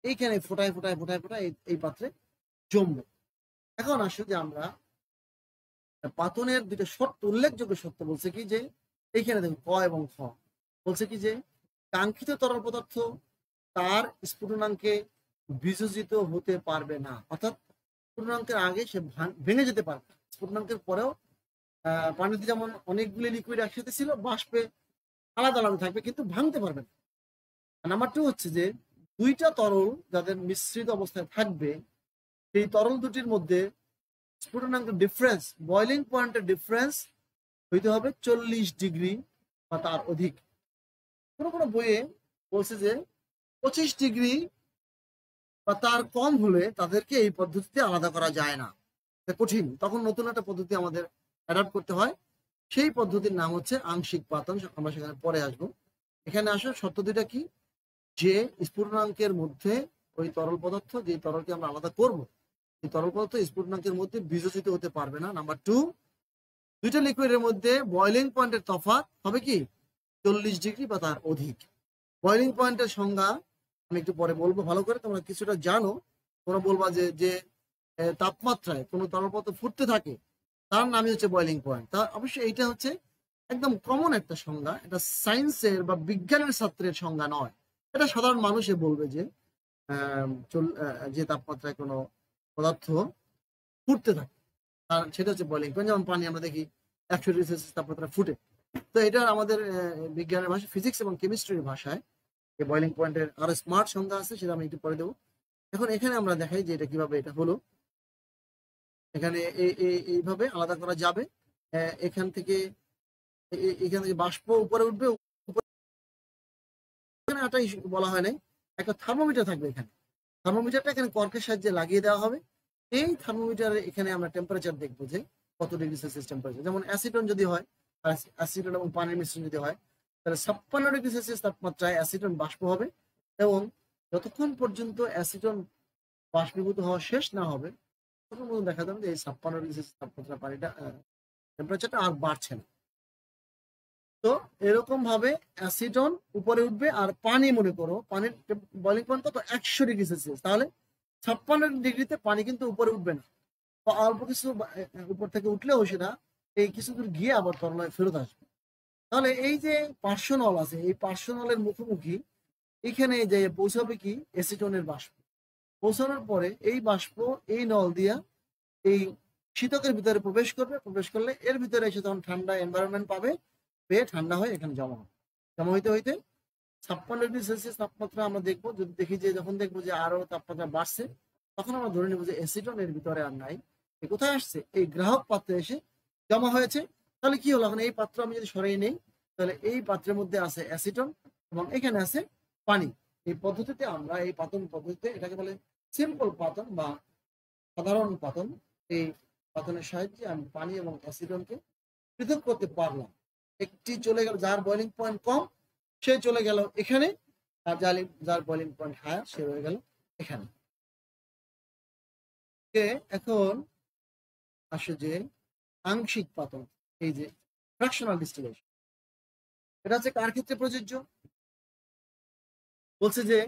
Speaker 1: এইখানে ফোটায় ফোটায় ফোটায় ফোটায় এই পাত্রে জমবে। এখন আসলে যে আমরা পাতনের দুটো সত্য, উল্লেখযোগ্য সত্য বলছে কি যে এইখানে দেখুন ক এবং খ বলছে কি যে কাঙ্ক্ষিত তরল পদার্থ তার স্ফুটনাঙ্কে বিযোজিত হতে পারবে না, অর্থাৎ স্ফুটনাঙ্কের আগে সে ভেঙে যেতে পারবে। স্ফুটনাঙ্কের পরেও পানিতে যেমন অনেকগুলি লিকুইড একসাথে ছিল, বাষ্পে আলাদা আলাদা থাকবে কিন্তু ভাঙতে পারবে না। নাম্বার 2 হচ্ছে যে দুইটা তরল যাদের মিশ্রিত অবস্থায় থাকবে, সেই তরল দুটির মধ্যে স্ফুটনাঙ্কের ডিফারেন্স, বয়লিং পয়েন্টের ডিফারেন্স হইতে হবে 40 ডিগ্রি বা তার অধিক। কোনো কোনো বইয়ে বলছে যে 25 ডিগ্রি বা তার কম হলে তাদেরকে এই পদ্ধতিতে আলাদা করা যায় না, কঠিন। তখন নতুন একটা পদ্ধতি আমাদের অ্যাডাপ্ট করতে হয়। সেই পদ্ধতির নাম হচ্ছে আংশিক পাতন, আমরা সেখানে পরে আসবো। এখানে আসো শর্ত দুইটা কি, যে স্ফুটনাঙ্কের মধ্যে ওই তরল পদার্থ, যে তরলকে আমরা আলাদা করব, এই তরল পদার্থ স্ফুটনাঙ্কের মধ্যে বিযোজিত হতে পারবে না। নাম্বার 2, দুইটা লিকুইডের মধ্যে বয়লিং পয়েন্টের তফাৎ হবে কি 40 ডিগ্রি বা তার অধিক। বয়লিং পয়েন্টের সংজ্ঞা আমি একটু পরে বলবো, ভালো করে তোমরা কিছুটা জানো। তোমরা বলবা যে যে তাপমাত্রায় কোনো তরল পদার্থ ফুটতে থাকে তার নামই হচ্ছে বয়লিং পয়েন্ট। তা অবশ্যই এইটা হচ্ছে একদম কমন একটা সংজ্ঞা, এটা সায়েন্সের বা বিজ্ঞানের ছাত্রের সংজ্ঞা নয়। এটা সাধারণ মানুষে বলবে যে যে তাপমাত্রায় কোনো পদার্থ ফুটতে থাকে আর সেটা হচ্ছে বয়লিং পয়েন্ট। যেমন পানি আমরা দেখি 100 ডিগ্রি সেলসিয়াস তাপমাত্রা ফুটে। তো এটা আমাদের বিজ্ঞানের ভাষায়, ফিজিক্স এবং কেমিস্ট্রির ভাষায় এই বয়লিং পয়েন্টের আরো স্মার্ট সংজ্ঞা আছে, সেটা আমি একটু পরে দেবো। এখন এখানে আমরা দেখাই যে এটা কিভাবে এটা হলো। এখানে এইভাবে আলাদা করা যাবে। এখান থেকে বাষ্প উপরে উঠবে। এখানে একটা বলা হয় নাই, একটা থার্মোমিটার থাকবে এখানে। থার্মোমিটারটা এখানে কর্কের সাহায্যে লাগিয়ে দেওয়া হবে। এই থার্মোমিটারে এখানে আমরা টেম্পারেচার দেখবো যে কত ডিগ্রি সেলসিয়াস টেম্পারেচার। যেমন অ্যাসিটন যদি হয়, অ্যাসিটন এবং পানির মিশ্রণ যদি হয়, তাহলে 56 ডিগ্রি সেলসিয়াস তাপমাত্রায় অ্যাসিটন বাষ্প হবে এবং যতক্ষণ পর্যন্ত অ্যাসিটন বাষ্পীভূত হওয়া শেষ না হবে তখন পর্যন্ত দেখা যাবে যে এই 56 ডিগ্রি সেলসিয়াস তাপমাত্রা পানিটা টেম্পারেচারটা আর বাড়ছে না। তো এরকম ভাবে অ্যাসিটন উপরে উঠবে আর পানি, মনে করো পানির বয়লিং পয়েন্ট কত 100 ডিগ্রি সেলসিয়াস, তাহলে 56 ডিগ্রিতে পানি কিন্তু উপরে উঠবে না, অল্প কিছু উপর থেকে উঠলেও সেটা এই কিছু দূর গিয়ে আবার তরলায় ফেরত আসবে। তাহলে এই যে পার্শ্ব নল আছে, এই পার্শ্ব নলের মুখোমুখি এখানে যে পৌঁছাবে কি অ্যাসিটনের বাষ্প। পৌঁছানোর পরে এই বাষ্প এই নল দিয়া এই শীতকের ভিতরে প্রবেশ করবে। প্রবেশ করলে এর ভিতরে এসে তখন ঠান্ডা এনভায়রনমেন্ট পাবে, পেয়ে ঠান্ডা হয়ে এখানে জমা হবে। জমা হইতে হইতে 56 ডিগ্রি সেলসিয়াস তাপমাত্রা আমরা দেখবো। যদি দেখি যে যখন দেখবো যে আরো তাপমাত্রা বাড়ছে, তখন আমরা ধরে নেবো যে অ্যাসিটন এর ভিতরে আর নাই, কোথায় আসছে এই গ্রাহক পাত্রে এসে জমা হয়েছে। তাহলে কি হলো, এখন এই পাত্র আমি যদি সরিয়ে নেই তাহলে এই পাত্রের মধ্যে আছে অ্যাসিটন এবং এখানে আছে পানি। এই পদ্ধতিতে আমরা, এই পাতন পদ্ধতিতে, এটাকে বলে সিম্পল পাতন বা সাধারণ পাতন। এই পাতনের সাহায্যে আমি পানি এবং অ্যাসিটনকে পৃথক করতে পারলাম। একটি চলে গেল যার বয়লিং পয়েন্ট কম, সে চলে গেল এখানে, আর যার বয়লিং পয়েন্ট হায়ার সে রয়ে গেল এখানে। এখন আসে যে আংশিক পাতন, এই যে ফ্র্যাকশনাল ডিস্টিলেশন, এটা হচ্ছে কার ক্ষেত্রে প্রযোজ্য? বলছে যে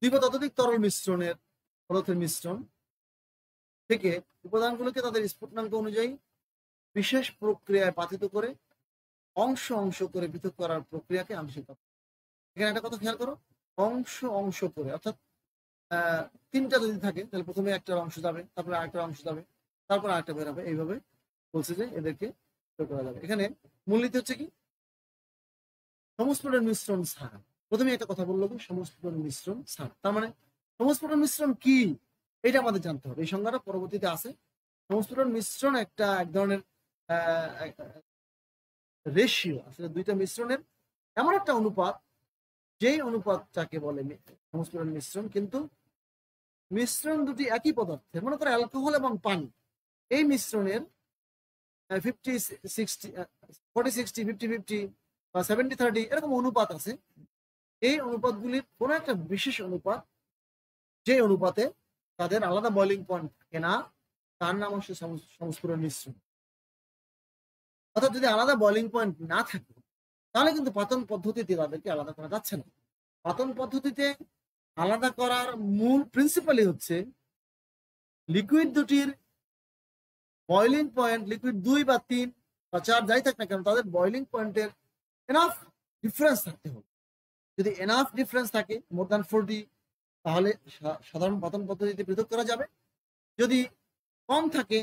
Speaker 1: দুই বা ততোধিক তরল মিশ্রণের পদার্থের মিশ্রণ থেকে উপাদানগুলোকে তাদের স্ফুটনাঙ্ক অনুযায়ী বিশেষ প্রক্রিয়ায় পাতিত করে অংশ অংশ করে পৃথক করার প্রক্রিয়াকে আংশিক পাতন। এখানে একটা কথা খেয়াল করো, অংশ অংশ করে, অর্থাৎ তিনটা যদি থাকে তাহলে প্রথমে একটা অংশ যাবে, তারপরে আরেকটা অংশ যাবে, তারপর আরেকটা বেরোবে। এইভাবে বলছে যে এদেরকে প্রয়োগ করা যাবে। এখানে মূলনীতি হচ্ছে কি, সমস্ফুটের মিশ্রণ ছাড়া। প্রথমে একটা কথা বললো কি, সমস্ফুটের মিশ্রণ ছাড়া, তার মানে সমস্ফুটের মিশ্রণ কি এটা আমাদের জানতে হবে। এই সংজ্ঞাটা পরবর্তীতে আছে। সমস্ফুটের মিশ্রণ একটা এক ধরনের রেশিও, আসলে দুইটা মিশ্রণের এমন একটা অনুপাত, যেই অনুপাতটাকে বলে সমস্ফুটন মিশ্রণ, কিন্তু মিশ্রণ দুটি একই পদার্থের, মনে করো অ্যালকোহল এবং পানি, এই মিশ্রণের 50-60, 40-60, 50-50 বা 70-30 এরকম অনুপাত আছে। এই অনুপাতগুলির কোনো একটা বিশেষ অনুপাত, যে অনুপাতে তাদের আলাদা বয়লিং পয়েন্ট থাকে না, তার নাম হচ্ছে সমস্ফুটন মিশ্রণ। অর্থাৎ যদি আলাদা বয়লিং পয়েন্ট না থাকে তাহলে কিন্তু পাতন পদ্ধতিতে তাদেরকে আলাদা করা যাচ্ছে না। পাতন পদ্ধতিতে আলাদা করার মূল প্রিন্সিপালই হচ্ছে লিকুইড দুটির বয়লিং পয়েন্ট, লিকুইড 2 বা 3 বা 4 যাই থাক না কেন, তাদের বয়লিং পয়েন্টের এনাফ ডিফারেন্স থাকতে হবে। যদি এনাফ ডিফারেন্স থাকে, মোর দ্যান 40, তাহলে সাধারণ পাতন পদ্ধতিতে পৃথক করা যাবে। যদি কম থাকে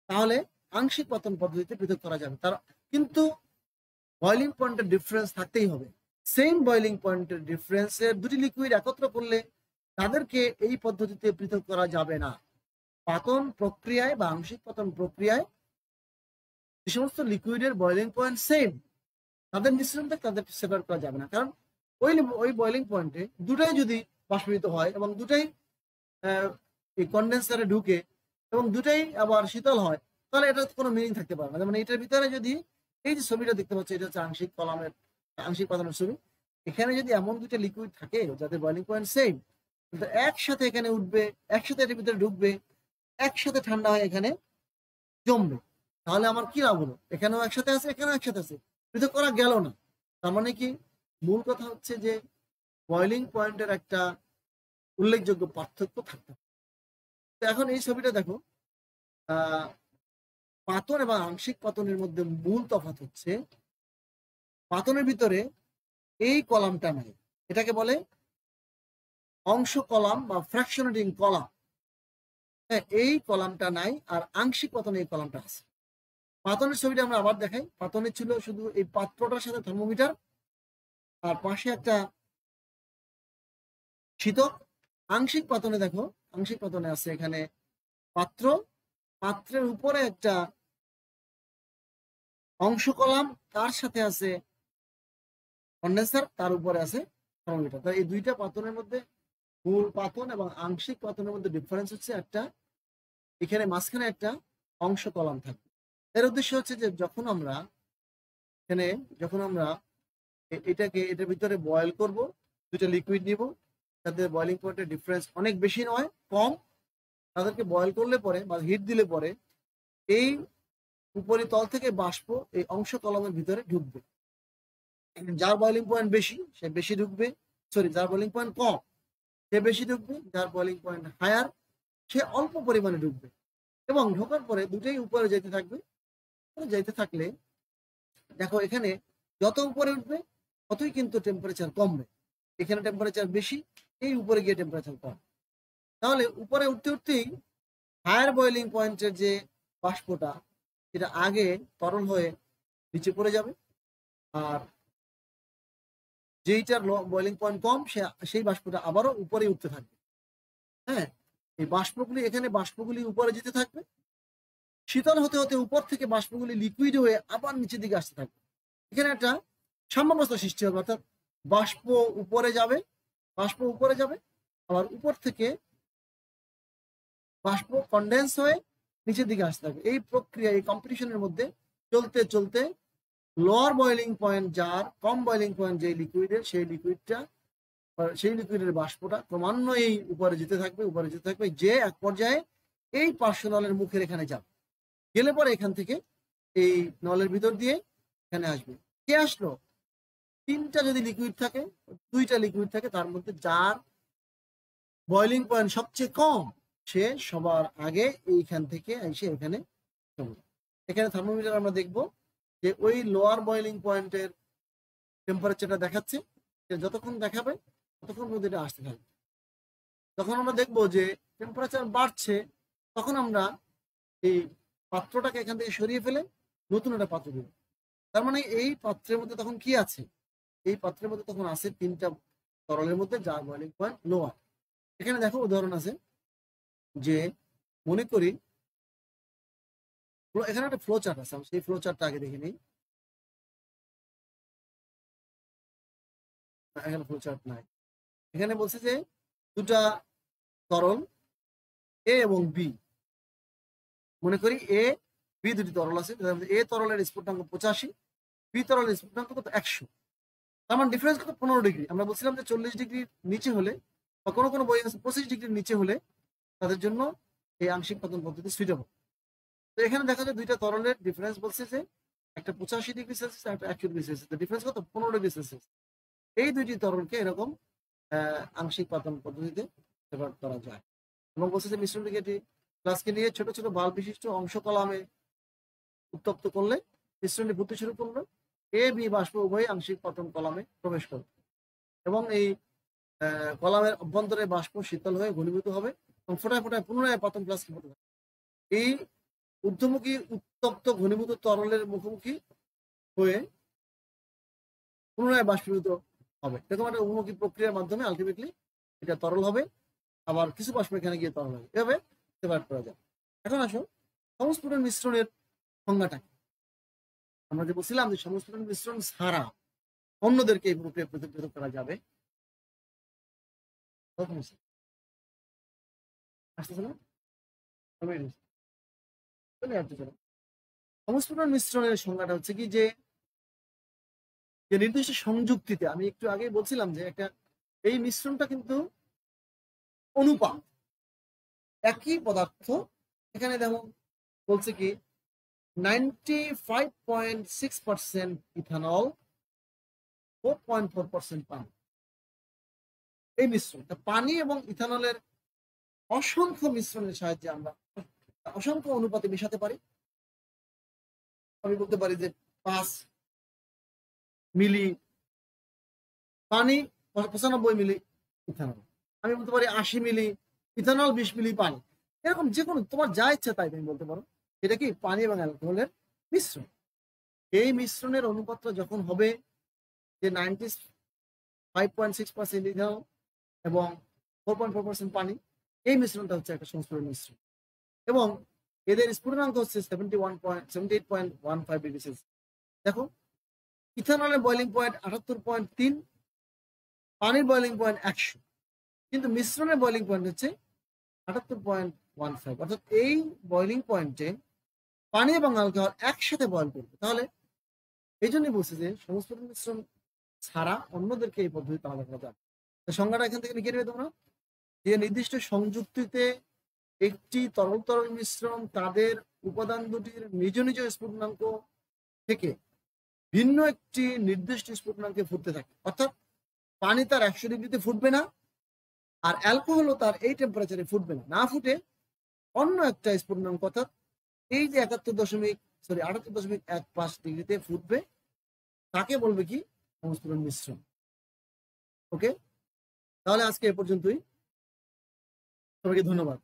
Speaker 1: তাহলে আংশিক পাতন পদ্ধতিতে পৃথক করা যাবে। তার কিন্তু বয়লিং পয়েন্টের ডিফারেন্স থাকতেই হবে। সেম বয়লিং পয়েন্টের ডিফারেন্সের দুটি লিকুইড একত্র করলে তাদেরকে এই পদ্ধতিতে পৃথক করা যাবে না। পাতন প্রক্রিয়ায় বা আংশিক পাতন প্রক্রিয়ায় যে সমস্ত লিকুইডের বয়লিং পয়েন্ট সেম, তাদের মিশ্রণটাকে তাদের সেপারেট করা যাবে না। কারণ ওই বয়লিং পয়েন্টে দুটাই যদি বাষ্পীভূত হয় এবং দুটাই এই কন্ডেন্সারে ঢুকে এবং দুটাই আবার শীতল হয়, তাহলে এটা কোনো মিনিং থাকতে পারে না। যেমন এটার ভিতরে যদি এই যে ছবিটা দেখতে পাচ্ছি, এটা হচ্ছে আংশিক কলামের আংশিক পাতনের ছবি। এখানে যদি এমন দুটো লিকুইড থাকে যাদের বয়লিং পয়েন্ট সেম, কিন্তু একসাথে এখানে উঠবে, একসাথে এটার ভিতরে ঢুকবে, একসাথে ঠান্ডা হয়ে এখানে জমবে, তাহলে আমার কি লাভ হলো? এখানেও একসাথে আছে, এখানেও একসাথে আছে, পৃথক করা গেল না। তার মানে কি, মূল কথা হচ্ছে যে বয়লিং পয়েন্টের একটা উল্লেখযোগ্য পার্থক্য থাকতে হবে। তো এখন এই ছবিটা দেখো, পাতন এবং আংশিক পাতনের মধ্যে মূল তফাৎ হচ্ছে পাতনের ভিতরে এই কলামটা নাই, এটাকে বলে অংশ কলাম বা ফ্র্যাকশনেটিং কলাম। হ্যাঁ, এই কলামটা নাই, আর আংশিক পাতনে এই কলামটা আছে। পাতনের ছবিটা আমরা আবার দেখাই। পাতনে ছিল শুধু এই পাত্রটার সাথে থার্মোমিটার, আর পাশে একটা শীতক। আংশিক পাতনে দেখো, আংশিক পাতনে আছে এখানে পাত্র, পাত্রের উপরে একটা অংশ কলাম, তার সাথে আছে কন্ডেন্সার, তার উপরে আছে থার্মোমিটার। তাই এই দুইটা পাতনের মধ্যে, মূল পাতন এবং আংশিক পাতনের মধ্যে ডিফারেন্স হচ্ছে একটা এখানে মাঝখানে একটা অংশ কলাম থাকবে। এর উদ্দেশ্য হচ্ছে যে যখন আমরা এটার ভিতরে বয়েল করব, দুইটা লিকুইড নিব, তাদের বয়েলিং পয়েন্টের ডিফারেন্স অনেক বেশি নয়, কম, তাদেরকে বয়েল করলে পরে বা হিট দিলে পরে এই উপরিতল থেকে বাষ্প এই অংশ কলামের ভিতরে ঢুকবে। যার বয়েলিং পয়েন্ট বেশি সে বেশি ঢুকবে, যার বয়েলিং পয়েন্ট কম সে বেশি ঢুকবে, যার বয়েলিং পয়েন্ট হায়ার সে অল্প পরিমাণে ঢুকবে। এবং ঢোকার পরে দুটোই উপরে যেতে থাকবে। যেতে থাকলে দেখো এখানে যত উপরে উঠবে ততই কিন্তু টেম্পারেচার কমবে। এখানে টেম্পারেচার বেশি, এই উপরে গিয়ে টেম্পারেচার কম। তাহলে উপরে উঠতে উঠতেই হায়ার বয়েলিং পয়েন্টের যে বাষ্পটা, সেটা আগে তরল হয়ে নিচে পড়ে যাবে, আর যেইটার বয়েলিং পয়েন্ট কম সেই বাষ্পটা আবারও উপরে উঠতে থাকবে। হ্যাঁ, এই বাষ্পগুলি, এখানে বাষ্পগুলি উপরে যেতে থাকবে, শীতল হতে হতে উপর থেকে বাষ্পগুলি লিকুইড হয়ে আবার নিচের দিকে আসতে থাকবে। এখানে একটা সাম্যাবস্থা সৃষ্টি হবে, অর্থাৎ বাষ্প উপরে যাবে, আবার উপর থেকে বাষ্প কন্ডেন্স হয়ে নিচের দিকে আসতে থাকবে। এই প্রক্রিয়া, এই কম্পিটিশনের মধ্যে চলতে চলতে লোয়ার বয়েলিং পয়েন্ট, যার কম বয়েলিং পয়েন্ট যে লিকুইডের, সেই লিকুইডের বাষ্পটা ক্রমান্বয়ে উপরে যেতে থাকবে, যে এক পর্যায়ে এই পার্শ্ব নলের মুখের এখানে যাবে, গেলে পরে এখান থেকে এই নলের ভিতর দিয়ে এখানে আসবে। কে আসলো? তিনটা যদি লিকুইড থাকে, দুইটা লিকুইড থাকে, তার মধ্যে যার বয়েলিং পয়েন্ট সবচেয়ে কম সে সবার আগে এইখান থেকে এসে এখানে থার্মোমিটার আমরা দেখব যে ওই লোয়ার বয়েলিং পয়েন্টের টেম্পারেচারটা দেখাচ্ছে, যতক্ষণ দেখাবে ততক্ষণ মধ্যে এটা আসতে থাকবে। যখন আমরা দেখবো যে টেম্পারেচার বাড়ছে, তখন আমরা এই পাত্রটাকে এখান থেকে সরিয়ে ফেলে নতুন একটা পাত্র দিব। তার মানে এই পাত্রের মধ্যে তখন কি আছে? এই পাত্রের মধ্যে তখন আছে 3টা তরলের মধ্যে যার বয়লিং পয়েন্ট লোয়ার। এখানে দেখো উদাহরণ আছে যে মনে করি এখানে একটা ফ্লো চার্ট আছে, সেই ফ্লো চার্টটা আগে দেখে নিই। এখানে ফ্লো চার্ট নাই। এখানে বলছে যে দুটা তরল এ এবং বি, মনে করি এ বি দুটি তরল আছে। এ তরলের স্ফুটনাঙ্ক 85, বি তরলের স্ফুটনাঙ্ক কত 100। তার মানে ডিফারেন্স কত 15 ডিগ্রি। আমরা বলছিলাম যে 40 ডিগ্রির নিচে হলে বা কোনো কোনো বই আছে 25 ডিগ্রির নিচে হলে তাদের জন্য এই আংশিক পাতন পদ্ধতি সুইটেবল। তো এখানে দেখা যায় দুইটা তরলের ডিফারেন্স বলছে যে একটা 85 ডিগ্রি সেলসিয়াস আর একটা 100 ডিগ্রি সেলসিয়াস। ডিফারেন্স কত 15 ডিগ্রি সেলসিয়াস। এই দুইটি তরলকে এরকম আংশিক পাতন পদ্ধতিতে ব্যবহার করা যায়। এবং বলছে যে মিশ্রণটিকে এটি ফ্লাস্কে নিয়ে ছোট ছোট বাল্ব বিশিষ্ট অংশ কলামে উত্তপ্ত করলে মিশ্রণটি ফুটতে শুরু করলো। এ বি বাষ্প উভয়ই আংশিক পাতন কলামে প্রবেশ করবে এবং এই কলামের অভ্যন্তরে বাষ্প শীতল হয়ে ঘনীভূত হবে এবং ফোটায় ফোটায় পুনরায় পাতন ফ্লাস্কে হতে থাকে। এই ঊর্ধ্বমুখী উত্তপ্ত ঘনীভূত তরলের মুখোমুখি হয়ে পুনরায় বাষ্পীভূত হবে। এরকম একটা উন্মুখী প্রক্রিয়ার মাধ্যমে আলটিমেটলি এটা তরল হবে, আবার কিছু বাষ্প এখানে গিয়ে তরল হবে। এভাবে সেপারেট করা যায়। এখন আসো সংস্ফুটন মিশ্রণের সংজ্ঞাটা। আমরা যে বলছিলাম যে সংস্ফুটন মিশ্রণ ছাড়া অন্যদেরকে এই প্রক্রিয়া পৃথক করা যাবে। আসতেছে না? সংস্ফুটন মিশ্রণের সংজ্ঞাটা হচ্ছে কি যে নির্দিষ্ট সংযুক্তিতে, আমি একটু আগে বলছিলাম যে একটা এই মিশ্রণটা কিন্তু অনুপাত, একই পদার্থ। এখানে যেমন বলছে কি 95.6% ইথানল, 4.4% পানি। এই মিশ্রণটা পানি এবং ইথানলের অসংখ্য মিশ্রণের সাহায্যে আমরা অসংখ্য অনুপাতে মেশাতে পারি। আমি বলতে পারি যে 5 মিলি পানি, 95 মিলি ইথানল। আমি বলতে পারি 80 মিলি ইথানল, 20 মিলি পানি। এরকম যে কোনো তোমার যা ইচ্ছা তাই তুমি বলতে পারো। এটা কি পানি এবং অ্যালকোহলের মিশ্রণ। এই মিশ্রণের অনুপাতটা যখন হবে যে 95.6% ইথানল এবং 4.4% পানি, এই মিশ্রণটা হচ্ছে একটা সংস্ফুটন মিশ্রণ এবং এদের স্ফুটনাঙ্ক হচ্ছে 78.15 ডিগ্রি সেলসিয়াস। দেখো ইথানলের বয়লিং পয়েন্ট 78.3, পানির বয়লিং পয়েন্ট 100, কিন্তু মিশ্রণের বয়লিং পয়েন্ট হচ্ছে 78.15। অর্থাৎ এই বয়লিং পয়েন্টে পানি এবং অ্যালকোহল একসাথে বয়ল করবে। তাহলে এই জন্যই বলছি যে সংস্ফুটন মিশ্রণ ছাড়া অন্যদেরকে এই পদ্ধতি আলাদা করা যায়। সংজ্ঞাটা এখান থেকে লিখে নেবে তোমরা যে নির্দিষ্ট সংযুক্তিতে একটি তরল তরল মিশ্রণ তাদের উপাদান দুটির নিজ নিজ স্ফুটনাঙ্ক থেকে ভিন্ন একটি নির্দিষ্ট স্ফুটনাঙ্কে ফুটতে থাকে। অর্থাৎ পানি তার 100 ডিগ্রিতে ফুটবে না, আর অ্যালকোহলও তার এই টেম্পারেচারে ফুটবে না, না ফুটে অন্য একটা স্ফুটনাঙ্ক অর্থাৎ এই যে 78.15 ডিগ্রিতে ফুটবে, তাকে বলবে কি সংস্ফুটন মিশ্রণ। ওকে, তাহলে আজকে এ পর্যন্তই। সবাইকে ধন্যবাদ।